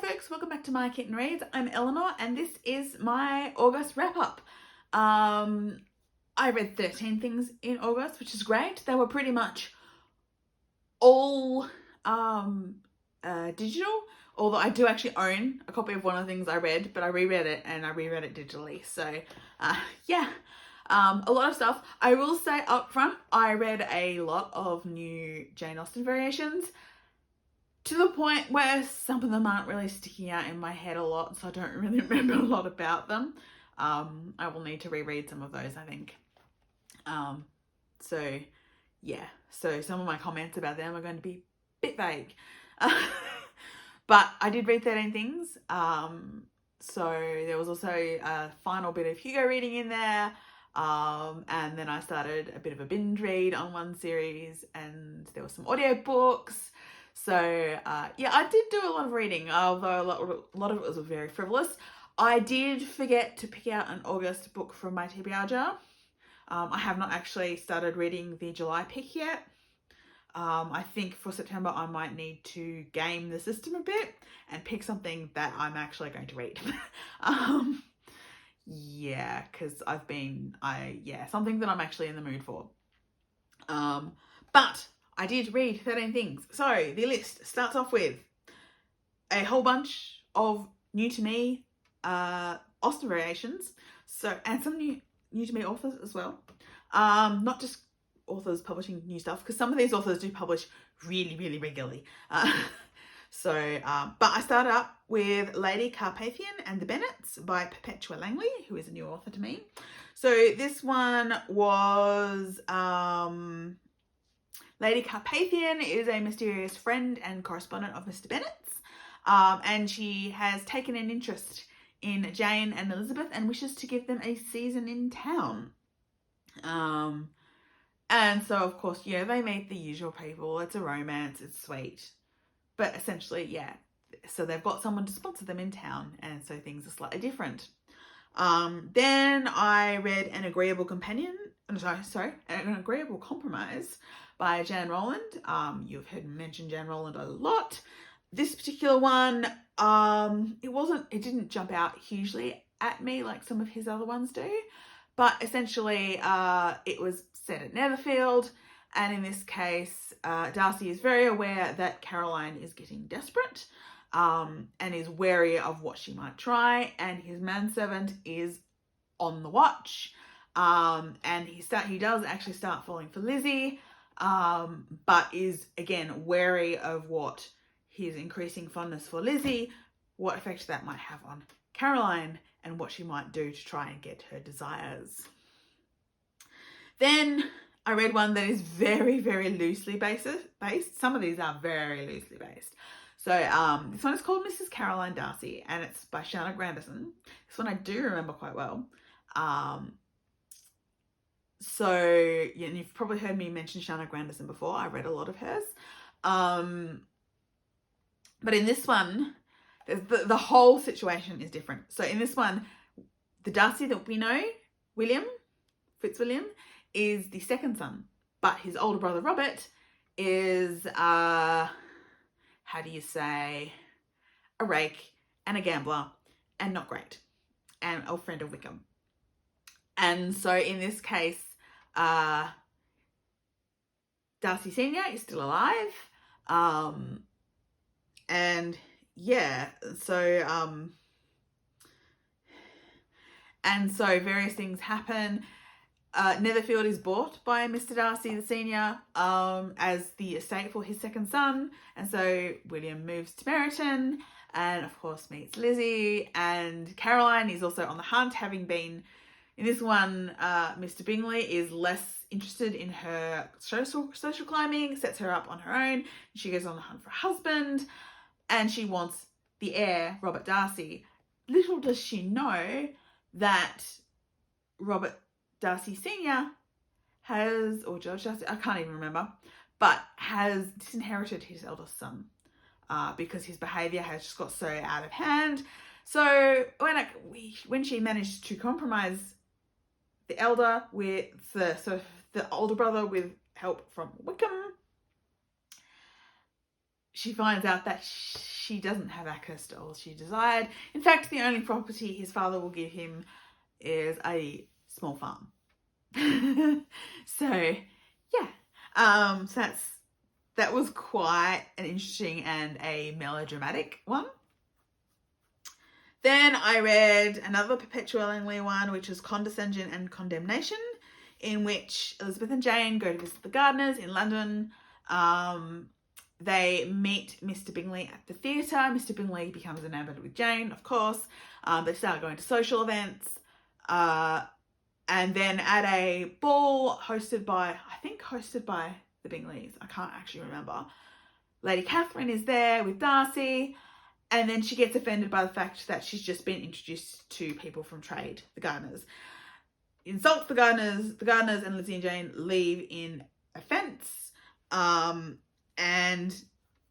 folks, welcome back to My Kitten Reads. I'm Eleanor and this is my August wrap-up. I read 13 things in August, which is great. They were pretty much all digital, although I do actually own a copy of one of the things I read, but I reread it and I reread it digitally. So yeah, a lot of stuff. I will say up front, I read a lot of new Jane Austen variations, to the point where some of them aren't really sticking out in my head a lot, so I don't really remember a lot about them. I will need to reread some of those, I think. So yeah, so some of my comments about them are going to be a bit vague. But I did read 13 things. So there was also a final bit of Hugo reading in there. And then I started a bit of a binge read on one series, and there were some audiobooks. So yeah, I did do a lot of reading, although a lot of it was very frivolous. I did forget to pick out an August book from my TBR jar. I have not actually started reading the July pick yet. I think for September I might need to game the system a bit and pick something that I'm actually going to read. Yeah, because something that I'm actually in the mood for. But I did read 13 things. So the list starts off with a whole bunch of new to me Austen variations. So, and some new to me authors as well. Not just authors publishing new stuff, because some of these authors do publish really, really regularly. But I started up with Lady Carpathian and the Bennets by Perpetua Langley, who is a new author to me. So this one was Lady Carpathian is a mysterious friend and correspondent of Mr. Bennet's, and she has taken an interest in Jane and Elizabeth and wishes to give them a season in town. And so, of course, yeah, they meet the usual people. It's a romance, it's sweet. But essentially, yeah, so they've got someone to sponsor them in town, and so things are slightly different. Then I read An Agreeable Compromise by Jan Roland. You've heard me mention Jan Roland a lot. This particular one, it didn't jump out hugely at me like some of his other ones do, but essentially it was set at Netherfield, and in this case, Darcy is very aware that Caroline is getting desperate, and is wary of what she might try, and his manservant is on the watch, and he does actually start falling for Lizzie, but is again wary of what his increasing fondness for Lizzie, what effect that might have on Caroline, and what she might do to try and get her desires. Then I read one that is very, very loosely based. Some of these are very loosely based. So this one is called Mrs. Caroline Darcy, and it's by Shanna Grandison. This one I do remember quite well. So yeah, and you've probably heard me mention Shanna Grandison before. I read a lot of hers. But in this one, the whole situation is different. So in this one, the Darcy that we know, Fitzwilliam, is the second son, but his older brother Robert is how do you say, a rake and a gambler and not great, and a friend of Wickham. And so in this case, Darcy Senior is still alive, and yeah, so various things happen. Netherfield is bought by Mr. Darcy the Senior as the estate for his second son, and so William moves to Meryton and of course meets Lizzie, and Caroline is also on the hunt, having been in this one. Mr. Bingley is less interested in her social climbing, sets her up on her own, and she goes on the hunt for a husband, and she wants the heir, Robert Darcy. Little does she know that Robert Darcy Senior or George Darcy, I can't even remember, but has disinherited his eldest son because his behaviour has just got so out of hand. So when she managed to compromise the elder with the older brother with help from Wickham, she finds out that she doesn't have access to all she desired. In fact, the only property his father will give him is a small farm. So yeah, so that was quite an interesting and a melodramatic one. Then I read another Perpetua Langley one, which is Condescension and Condemnation, in which Elizabeth and Jane go to visit the Gardiners in London. They meet Mr. Bingley at the theatre. Mr. Bingley becomes enamored with Jane, of course. They start going to social events. And then at a ball hosted by the Bingleys, I can't actually remember, Lady Catherine is there with Darcy. And then she gets offended by the fact that she's just been introduced to people from trade, the Gardiners. Insults the Gardiners and Lizzie and Jane leave in offence. And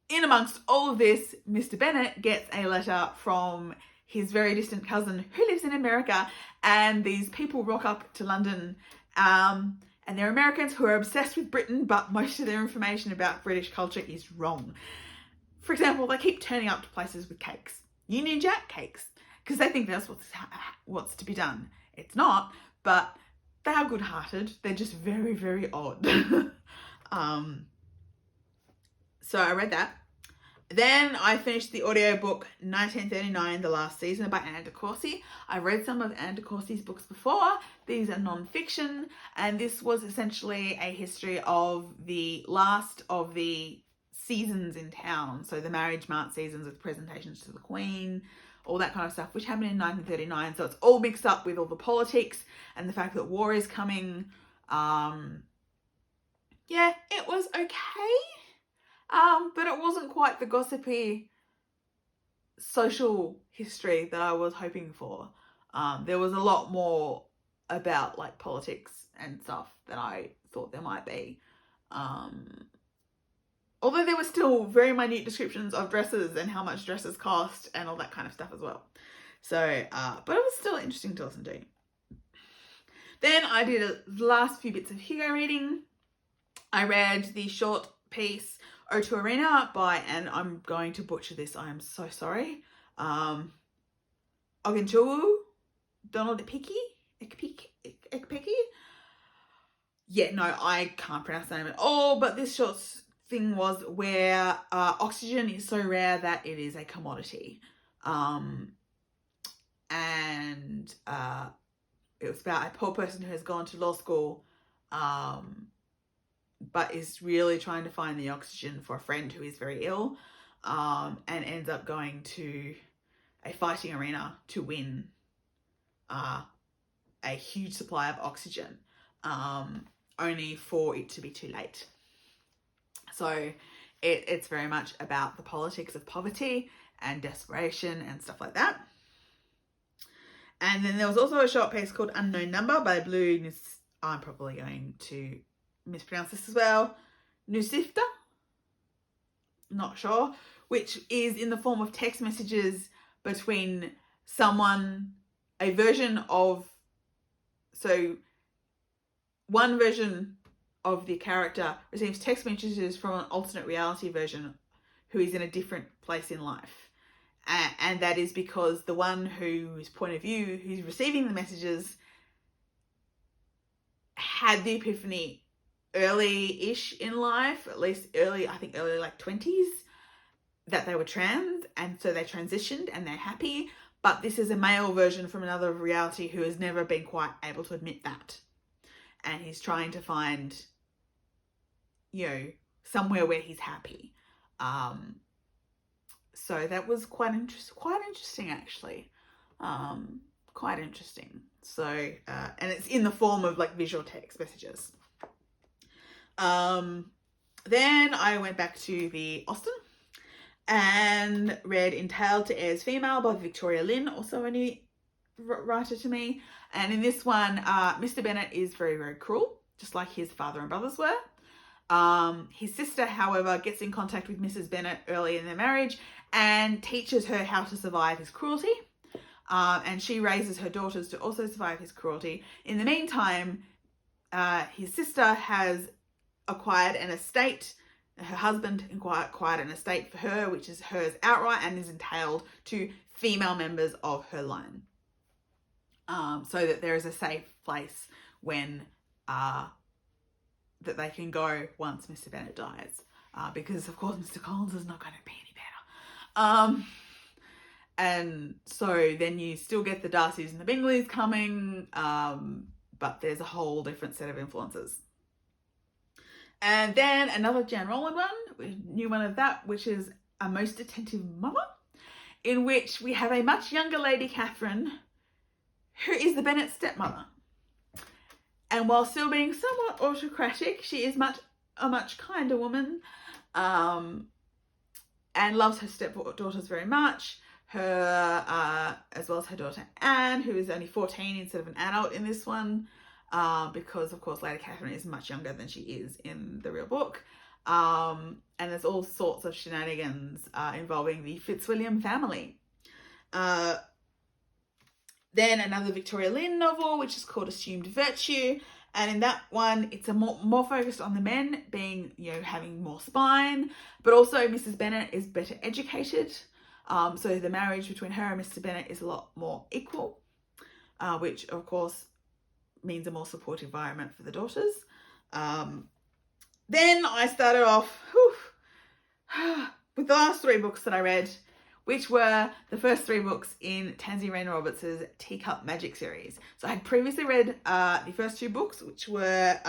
in amongst all of this, Mr. Bennet gets a letter from his very distant cousin who lives in America, and these people rock up to London, and they're Americans who are obsessed with Britain, but most of their information about British culture is wrong. For example, they keep turning up to places with cakes, Union Jack cakes, because they think that's what's to be done. It's not, but they are good-hearted. They're just very, very odd. So I read that. Then I finished the audiobook 1939, The Last Season by Anne de Courcy. I read some of Anne de Courcy's books before. These are non-fiction, and this was essentially a history of the last of the seasons in town. So the marriage mart seasons with presentations to the Queen, all that kind of stuff, which happened in 1939. So it's all mixed up with all the politics and the fact that war is coming. Yeah, it was okay. But it wasn't quite the gossipy social history that I was hoping for. There was a lot more about like politics and stuff than I thought there might be. Although there were still very minute descriptions of dresses and how much dresses cost and all that kind of stuff as well. So, but it was still interesting to listen to. Then I did the last few bits of Hugo reading. I read the short piece O2 Arena by, and I'm going to butcher this, I am so sorry, Ogunchukwu, Donald Ekpeki. Yeah, no, I can't pronounce the name at all, but this short thing was where oxygen is so rare that it is a commodity. And it was about a poor person who has gone to law school, but is really trying to find the oxygen for a friend who is very ill, and ends up going to a fighting arena to win a huge supply of oxygen, only for it to be too late. So it's very much about the politics of poverty and desperation and stuff like that. And then there was also a short piece called Unknown Number by Blue, I'm probably going to mispronounce this as well, Nusifta, not sure, which is in the form of text messages between someone, a version of, so one version of the character receives text messages from an alternate reality version who is in a different place in life. And that is because the one whose point of view, who's receiving the messages, had the epiphany early-ish in life, at least early like 20s, that they were trans, and so they transitioned and they're happy. But this is a male version from another reality who has never been quite able to admit that. And he's trying to find, somewhere where he's happy. So that was quite interesting actually. Quite interesting. So, and it's in the form of like visual text messages. Then I went back to the Austen and read Entailed to Heirs Female by Victoria Lynn, also a new writer to me. And in this one, Mr. Bennet is very, very cruel, just like his father and brothers were. His sister, however, gets in contact with Mrs. Bennet early in their marriage and teaches her how to survive his cruelty. And she raises her daughters to also survive his cruelty. In the meantime, his sister has acquired an estate her husband acquired an estate for her, which is hers outright and is entailed to female members of her line. So that there is a safe place when that they can go once Mr. Bennet dies. Because, of course, Mr. Collins is not going to be any better. And so then you still get the Darcys and the Bingleys coming, but there's a whole different set of influences. And then another Jan Rowland one, new one of that, which is A Most Attentive Mother, in which we have a much younger Lady Catherine, who is the Bennet stepmother. And while still being somewhat autocratic, she is a much kinder woman, and loves her stepdaughters very much. Her, as well as her daughter Anne, who is only 14 instead of an adult in this one, because of course Lady Catherine is much younger than she is in the real book. And there's all sorts of shenanigans involving the Fitzwilliam family. Then another Victoria Lynn novel, which is called Assumed Virtue. And in that one, it's a more focused on the men being, having more spine, but also Mrs. Bennet is better educated. So the marriage between her and Mr. Bennet is a lot more equal, which of course means a more supportive environment for the daughters. Then I started off with the last 3 books that I read, which were the first 3 books in Tansy Rayner Roberts' Teacup Magic series. So I had previously read the first 2 books, which were...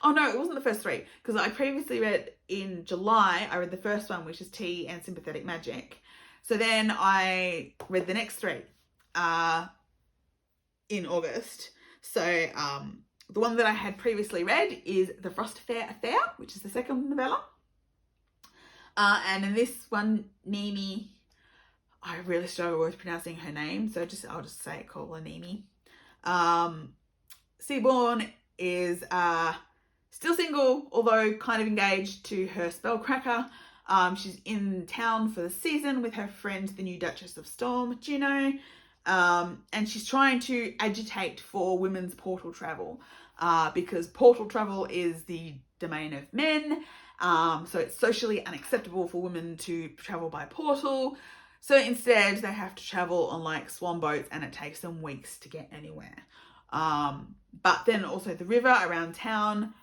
Oh no, it wasn't the first 3, because I previously read in July, I read the first one, which is Tea and Sympathetic Magic. So then I read the next 3 in August. So the one that I had previously read is The Frostfair Affair, which is the second novella. And in this one, Nemi, I really struggle with pronouncing her name, so I'll just say it, call her Nemi. Seaborn is still single, although kind of engaged to her spellcracker. She's in town for the season with her friend, the new Duchess of Storm, Juno, and she's trying to agitate for women's portal travel, because portal travel is the domain of men. So it's socially unacceptable for women to travel by portal. So instead they have to travel on like swan boats, and it takes them weeks to get anywhere. But then also the river around town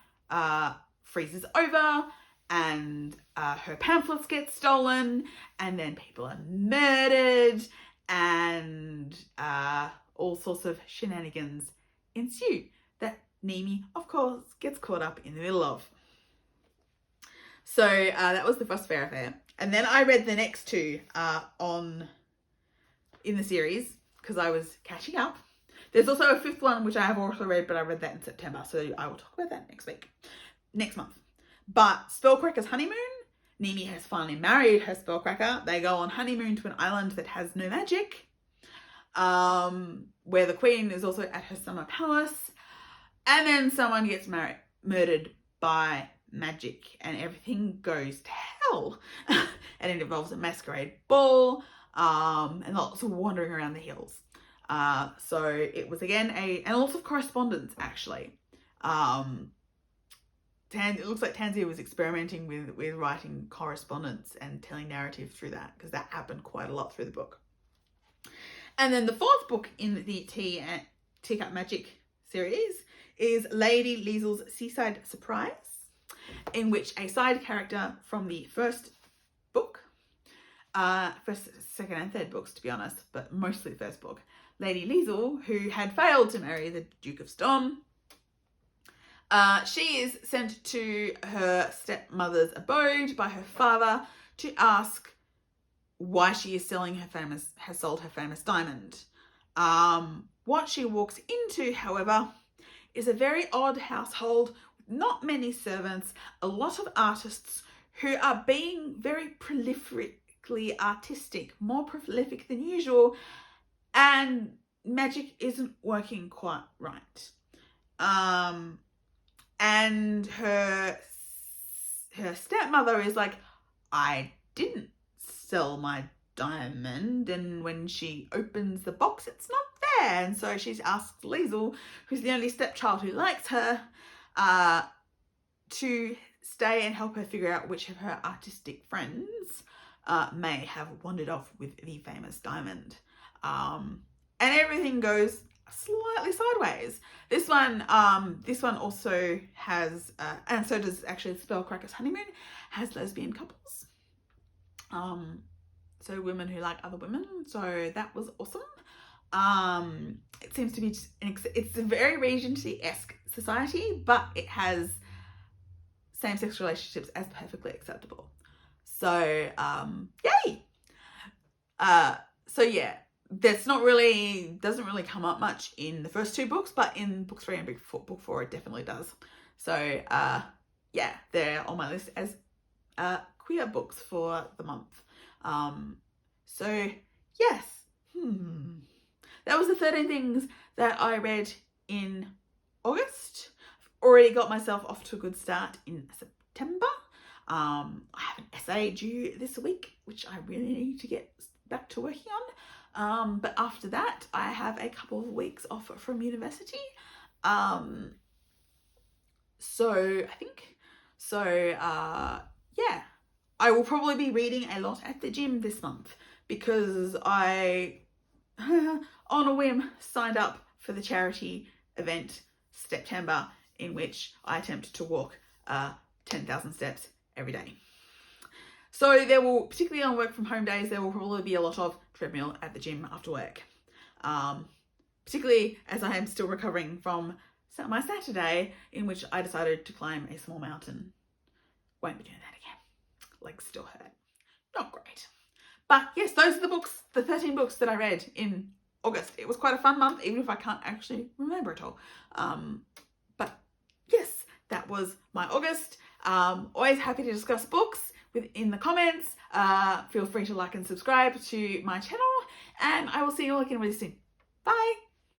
freezes over, and her pamphlets get stolen, and then people are murdered, and all sorts of shenanigans ensue that Nemi, of course, gets caught up in the middle of. So that was The Frostfair Affair. And then I read the next 2 in the series, because I was catching up. There's also a 5th one, which I have also read, but I read that in September, so I will talk about that next month. But Spellcracker's Honeymoon, Nemi has finally married her spellcracker. They go on honeymoon to an island that has no magic, where the queen is also at her summer palace. And then someone gets murdered by magic, and everything goes to hell. And it involves a masquerade ball, and lots of wandering around the hills. So it was again and lots of correspondence, actually. It looks like Tansy was experimenting with writing correspondence and telling narrative through that, because that happened quite a lot through the book. And then the 4th book in the Teacup Magic series is Lady Liesel's Seaside Surprise, in which a side character from the first book, first, second and third books to be honest, but mostly the first book, Lady Liesel, who had failed to marry the Duke of Storm, she is sent to her stepmother's abode by her father to ask why she is has sold her famous diamond. What she walks into, however, is a very odd household, not many servants, a lot of artists who are being very prolifically artistic, more prolific than usual, and magic isn't working quite right. And her stepmother is like, I didn't sell my diamond, and when she opens the box, it's not there. And so she's asked Liesel, who's the only stepchild who likes her, to stay and help her figure out which of her artistic friends may have wandered off with the famous diamond. And everything goes slightly sideways. This one also has, and so does actually Spellcracker's Honeymoon, has lesbian couples. So women who like other women. So that was awesome. It seems to be it's a very Regency-esque society, but it has same-sex relationships as perfectly acceptable. So yay. So yeah, that's doesn't really come up much in the first two books, but in book 3 and book 4 it definitely does. So yeah, they're on my list as queer books for the month. So yes, that was the 13 things that I read in August. I've already got myself off to a good start in September. I have an essay due this week, which I really need to get back to working on. But after that, I have a couple of weeks off from university. Yeah, I will probably be reading a lot at the gym this month because I, on a whim, signed up for the charity event September, in which I attempt to walk 10,000 steps every day. So there will, particularly on work from home days, there will probably be a lot of treadmill at the gym after work. Particularly as I am still recovering from my Saturday, in which I decided to climb a small mountain. Won't be doing that again. Legs still hurt. Not great. But yes, those are the books, the 13 books that I read in August. It was quite a fun month, even if I can't actually remember it all. But yes, that was my August. Always happy to discuss books in the comments. Feel free to like and subscribe to my channel, and I will see you all again really soon. Bye.